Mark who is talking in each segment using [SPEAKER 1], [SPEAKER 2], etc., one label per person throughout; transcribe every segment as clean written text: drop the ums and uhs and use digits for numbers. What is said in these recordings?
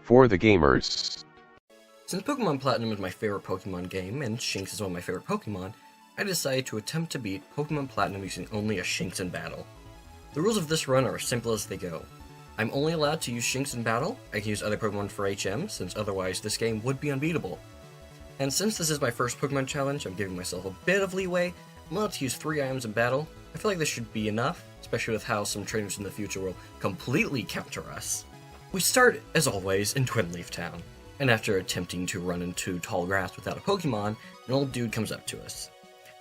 [SPEAKER 1] For the gamers.
[SPEAKER 2] Since Pokemon Platinum is my favorite Pokemon game, and Shinx is one of my favorite Pokemon, I decided to attempt to beat Pokemon Platinum using only a Shinx in battle. The rules of this run are as simple as they go. I'm only allowed to use Shinx in battle. I can use other Pokemon for HM, since otherwise this game would be unbeatable. And since this is my first Pokemon challenge, I'm giving myself a bit of leeway. I'm allowed to use 3 items in battle. I feel like this should be enough, especially with how some trainers in the future will completely counter us. We start, as always, in Twinleaf Town, and after attempting to run into tall grass without a Pokemon, an old dude comes up to us.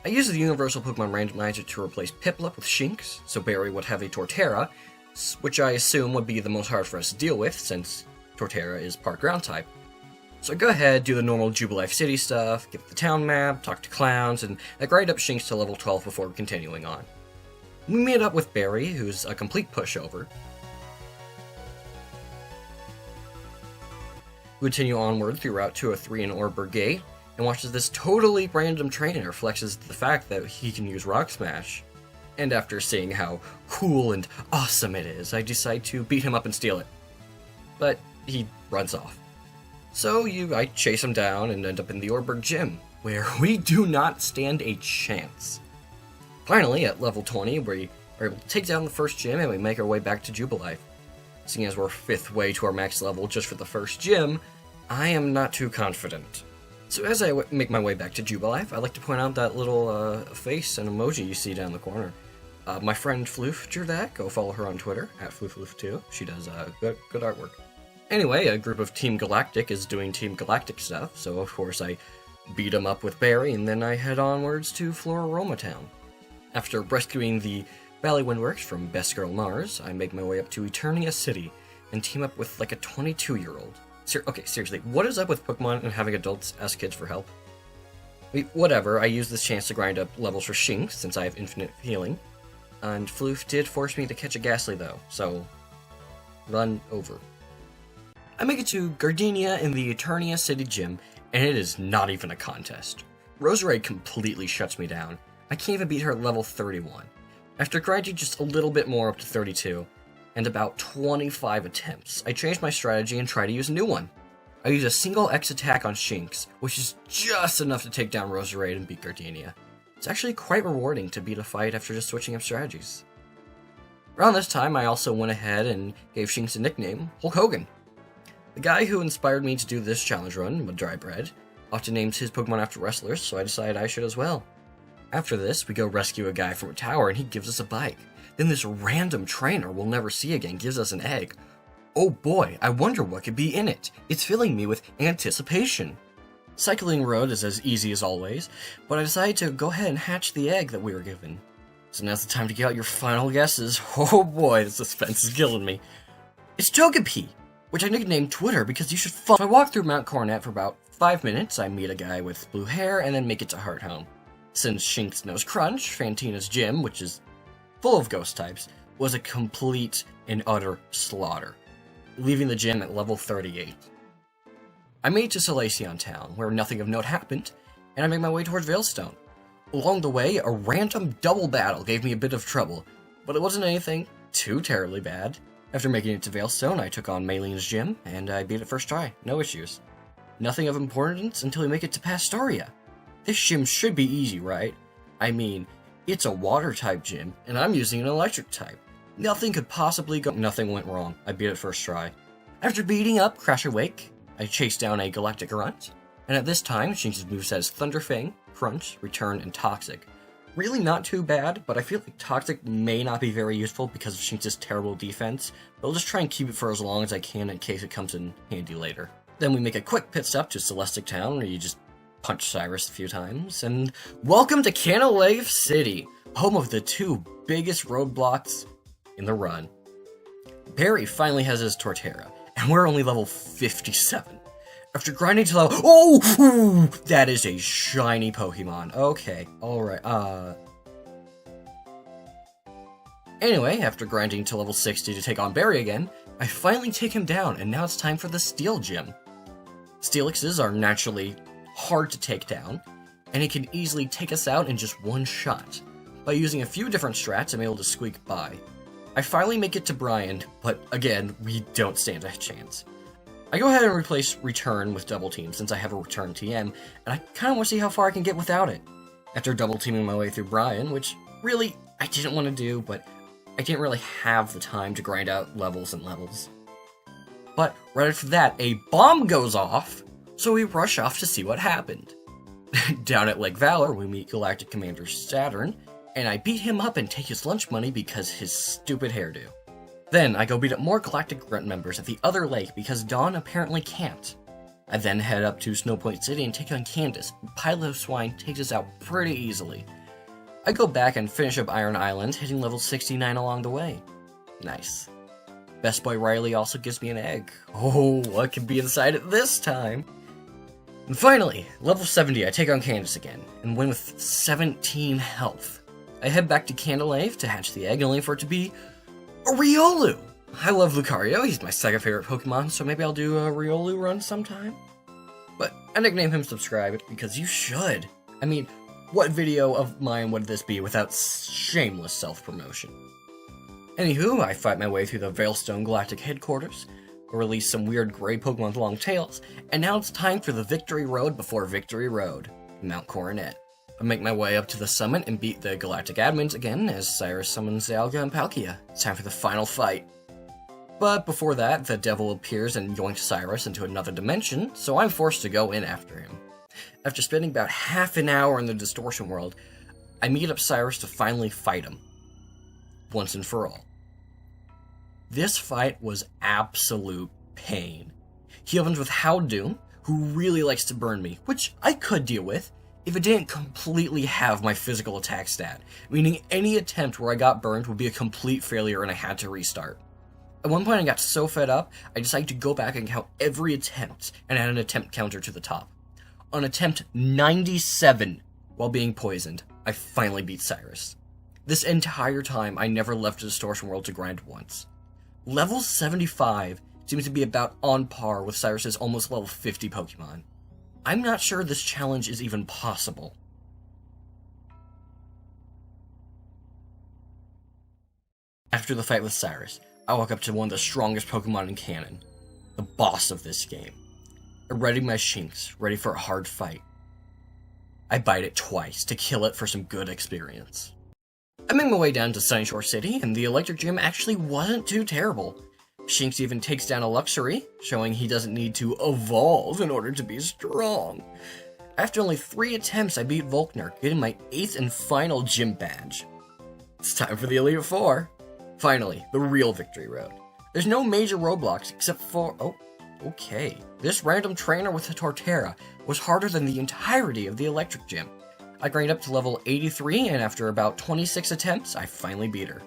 [SPEAKER 2] I use the Universal Pokemon Randomizer to replace Piplup with Shinx, so Barry would have a Torterra, which I assume would be the most hard for us to deal with, since Torterra is part ground type. So I go ahead, do the normal Jubilife City stuff, get the town map, talk to clowns, and I grind up Shinx to level 12 before continuing on. We meet up with Barry, who's a complete pushover. We continue onward through Route 203 in Orberg Gate, and watches this totally random trainer flexes the fact that he can use Rock Smash. And after seeing how cool and awesome it is, I decide to beat him up and steal it. But he runs off. So I chase him down and end up in the Orberg Gym, where we do not stand a chance. Finally, at level 20, we are able to take down the first gym and we make our way back to Jubilife. Seeing as we're 5th way to our max level just for the first gym, I am not too confident. So as I make my way back to Jubilife, I'd like to point out that little face and emoji you see down the corner. My friend Floof drew that. Go follow her on Twitter, at FloofLoof2. She does good artwork. Anyway, a group of Team Galactic is doing Team Galactic stuff, so of course I beat them up with Barry, and then I head onwards to Floraroma Town. After rescuing the Valley Windworks from Best Girl Mars, I make my way up to Eternia City and team up with like a 22-year-old. Okay, seriously, what is up with Pokemon and having adults ask kids for help? Whatever, I use this chance to grind up levels for Shinx since I have infinite healing. And Floof did force me to catch a Ghastly though, so run over. I make it to Gardenia in the Eternia City Gym, and it is not even a contest. Roserade completely shuts me down. I can't even beat her at level 31. After grinding just a little bit more up to 32, and about 25 attempts, I changed my strategy and try to use a new one. I use a single X attack on Shinx, which is just enough to take down Roserade and beat Gardenia. It's actually quite rewarding to beat a fight after just switching up strategies. Around this time, I also went ahead and gave Shinx a nickname, Hulk Hogan. The guy who inspired me to do this challenge run, Drybread, often names his Pokemon after wrestlers, so I decided I should as well. After this, we go rescue a guy from a tower and he gives us a bike. Then this random trainer we'll never see again gives us an egg. Oh boy, I wonder what could be in it. It's filling me with anticipation. Cycling road is as easy as always, but I decided to go ahead and hatch the egg that we were given. So now's the time to get out your final guesses. Oh boy, the suspense is killing me. It's Togepi, which I nicknamed Twitter because you should follow. So I walk through Mount Coronet for about 5 minutes, I meet a guy with blue hair, and then make it to Heart Home. Since Shinx knows Crunch, Fantina's gym, which is full of ghost types, was a complete and utter slaughter, leaving the gym at level 38. I made it to Solaceon Town, where nothing of note happened, and I made my way towards Veilstone. Along the way, a random double battle gave me a bit of trouble, but it wasn't anything too terribly bad. After making it to Veilstone, I took on Maylene's gym, and I beat it first try, no issues. Nothing of importance until we make it to Pastoria. This gym should be easy, right? I mean, it's a water-type gym, and I'm using an electric type. Nothing could possibly go. Nothing went wrong. I beat it first try. After beating up Crash Awake, I chased down a Galactic Grunt, and at this time, Shinx's moveset is Thunderfang, Crunch, Return, and Toxic. Really not too bad, but I feel like Toxic may not be very useful because of Shinx's terrible defense, but I'll just try and keep it for as long as I can in case it comes in handy later. Then we make a quick pit stop to Celestic Town, where you just punch Cyrus a few times, and welcome to Canalave City, home of the 2 biggest roadblocks in the run. Barry finally has his Torterra, and we're only level 57. After grinding to level— oh! That is a shiny Pokemon. Okay, alright, Anyway, after grinding to level 60 to take on Barry again, I finally take him down, and now it's time for the Steel Gym. Steelixes are naturally hard to take down, and it can easily take us out in just one shot. By using a few different strats, I'm able to squeak by. I finally make it to Brian, but again, we don't stand a chance. I go ahead and replace Return with Double Team since I have a Return TM, and I kind of want to see how far I can get without it. After double teaming my way through Brian, which really I didn't want to do, but I didn't really have the time to grind out levels and levels. But right after that, a bomb goes off, so we rush off to see what happened. Down at Lake Valor, we meet Galactic Commander Saturn, and I beat him up and take his lunch money because his stupid hairdo. Then I go beat up more Galactic Grunt members at the other lake because Dawn apparently can't. I then head up to Snowpoint City and take on Candace. Pilot of Swine takes us out pretty easily. I go back and finish up Iron Island, hitting level 69 along the way. Nice. Best Boy Riley also gives me an egg. Oh, what can be inside it this time? And finally, level 70, I take on Candace again, and win with 17 health. I head back to Candelave to hatch the egg, only for it to be a Riolu! I love Lucario, he's my second favorite Pokemon, so maybe I'll do a Riolu run sometime. But I nickname him Subscribe because you should. I mean, what video of mine would this be without shameless self-promotion? Anywho, I fight my way through the Veilstone Galactic Headquarters, release some weird gray Pokemon with long tails, and now it's time for the Victory Road before Victory Road, Mount Coronet. I make my way up to the summit and beat the Galactic Admins again as Cyrus summons Dialga and Palkia. It's time for the final fight. But before that, the devil appears and yoinks Cyrus into another dimension, so I'm forced to go in after him. After spending about half an hour in the Distortion World, I meet up Cyrus to finally fight him. Once and for all. This fight was absolute pain. He opens with Houndoom, who really likes to burn me, which I could deal with if it didn't completely have my physical attack stat, meaning any attempt where I got burned would be a complete failure and I had to restart. At one point I got so fed up, I decided to go back and count every attempt and add an attempt counter to the top. On attempt 97, while being poisoned, I finally beat Cyrus. This entire time, I never left the Distortion World to grind once. Level 75 seems to be about on par with Cyrus's almost level 50 Pokemon. I'm not sure this challenge is even possible. After the fight with Cyrus, I walk up to one of the strongest Pokemon in canon, the boss of this game. I ready my Shinx, ready for a hard fight. I bite it twice to kill it for some good experience. I make my way down to Sunyshore City, and the Electric Gym actually wasn't too terrible. Shinx even takes down a Luxury, showing he doesn't need to evolve in order to be strong. After only 3 attempts, I beat Volkner, getting my 8th and final gym badge. It's time for the Elite Four. Finally, the real Victory Road. There's no major roadblocks except for... oh, okay. This random trainer with a Torterra was harder than the entirety of the Electric Gym. I grind up to level 83, and after about 26 attempts, I finally beat her.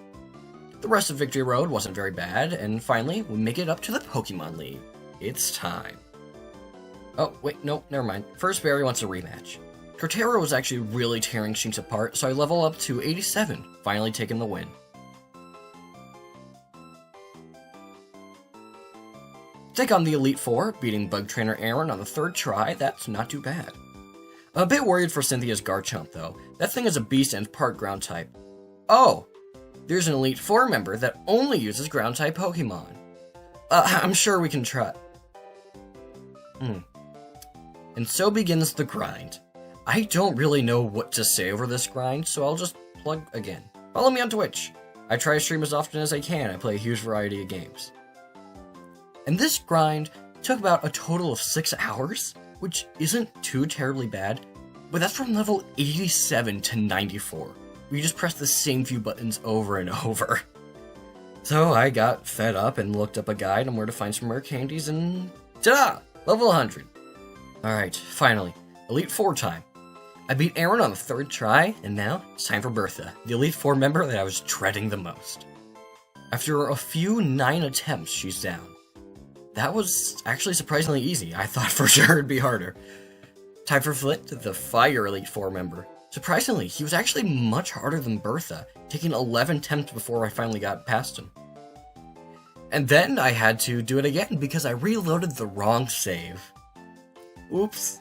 [SPEAKER 2] The rest of Victory Road wasn't very bad, and finally, we make it up to the Pokemon League. It's time. Oh, wait, no, never mind. First, Barry wants a rematch. Torterra was actually really tearing Shinx apart, so I level up to 87, finally taking the win. Take on the Elite Four, beating Bug Trainer Aaron on the 3rd try. That's not too bad. I'm a bit worried for Cynthia's Garchomp, though. That thing is a beast and part ground type. Oh! There's an Elite Four member that only uses ground type Pokemon. I'm sure we can try. And so begins the grind. I don't really know what to say over this grind, so I'll just plug again. Follow me on Twitch. I try to stream as often as I can. I play a huge variety of games. And this grind took about a total of 6 hours, which isn't too terribly bad, but that's from level 87 to 94. We just press the same few buttons over and over. So I got fed up and looked up a guide on where to find some rare candies and ta-da! Level 100. Alright, finally, Elite Four time. I beat Aaron on the 3rd try, and now it's time for Bertha, the Elite Four member that I was dreading the most. After a few 9 attempts, she's down. That was actually surprisingly easy. I thought for sure it'd be harder. Time for Flit, the Fire Elite Four member. Surprisingly, he was actually much harder than Bertha, taking 11 attempts before I finally got past him. And then I had to do it again because I reloaded the wrong save. Oops.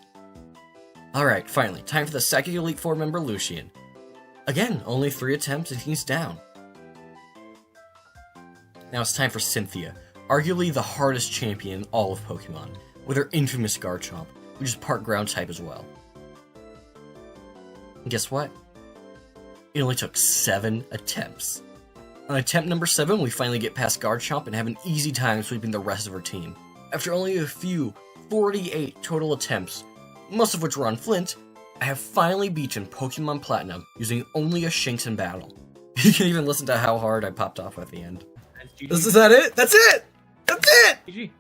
[SPEAKER 2] Alright, finally, time for the second Elite Four member, Lucian. Again, only 3 attempts and he's down. Now it's time for Cynthia, arguably the hardest champion in all of Pokemon, with her infamous Garchomp, which is part ground type as well. And guess what? It only took 7 attempts. On attempt number 7, we finally get past Garchomp and have an easy time sweeping the rest of her team. After only a few 48 total attempts, most of which were on Flint, I have finally beaten Pokemon Platinum using only a Shinx in battle. You can even listen to how hard I popped off at the end. Is that it? That's it! That's it!
[SPEAKER 1] GG.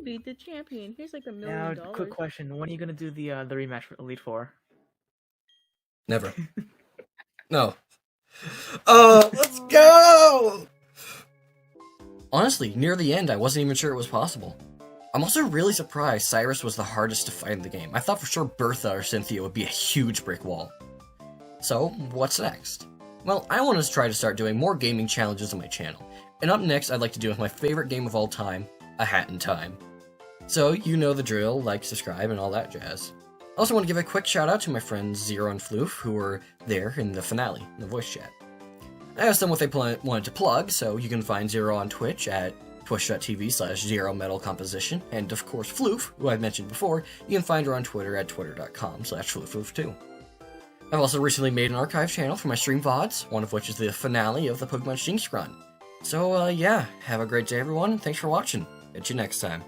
[SPEAKER 3] Beat the champion. Here's like $1 million.
[SPEAKER 1] Now, quick question: when are you gonna do the rematch for Elite Four?
[SPEAKER 2] Never. No. Oh, let's go! Honestly, near the end, I wasn't even sure it was possible. I'm also really surprised Cyrus was the hardest to fight in the game. I thought for sure Bertha or Cynthia would be a huge brick wall. So, what's next? Well, I want to try to start doing more gaming challenges on my channel. And up next, I'd like to do with my favorite game of all time, A Hat in Time. So, you know the drill, like, subscribe, and all that jazz. I also want to give a quick shout out to my friends Zero and Floof, who were there in the finale, in the voice chat. I asked them what they wanted to plug, so you can find Zero on Twitch at twitch.tv/ZeroMetalComposition, and of course Floof, who I mentioned before, you can find her on Twitter at twitter.com/FloofFloof2. I've also recently made an archive channel for my stream VODs, one of which is the finale of the Pokemon Shinx run. So yeah, have a great day everyone, thanks for watching, catch you next time.